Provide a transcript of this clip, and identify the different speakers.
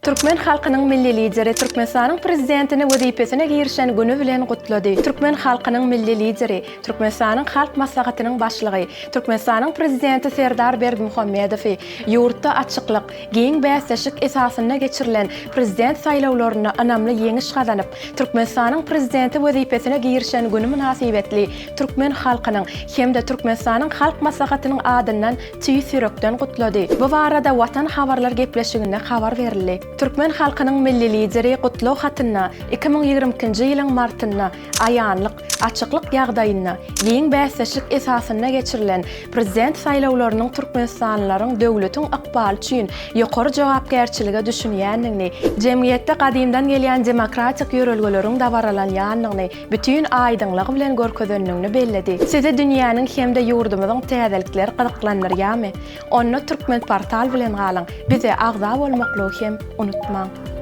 Speaker 1: Türkmen halkynyň milli lideri Türkmenistanyň prezidentini wezipesine girişen günü bilen gutlady. Türkmen halkynyň milli lideri Türkmenistanyň halk maslahatynyň başlygy Türkmenistanyň prezidenti Serdar Berdimuhammedow ýurtda açyklyk, giň bäsleşik esasyna geçirilen prezident saýlawlaryna anamly ýeňiş gazanyp Türkmenistanyň prezidenti wezipesine girişen günü münasibetli Türkmen halkynyň hemde Türkmenistanyň halk maslahatynyň adyndan tüý sürekden gutlady. Bu barada Watan habarlar gepleşiginde habar berildi. Türkmen halkynyň milli lideri gutlaw hatyna 2022-nji ýylyň martynda aýanlyk, açyklyk ýagdaýyna giň bäsleşik esasyna geçirilen prezident saýlawlarynyň Türkmenistanlylaryň döwletiň akbaly üçin ýokary jogapkärçilige düşünýändigini, jemgyýetde gadymdan gelýän demokratik ýörelgeleriň dabaralanýandygyny bütün aýdyňlygy bilen görkezdenligini belledi. Size dünýäniň hemde ýurdumyzyň täzelikleri gyzyklandyrýarmy? Onu Türkmen portal bilen galyň. Bize agza bolmakly hem unutmaň.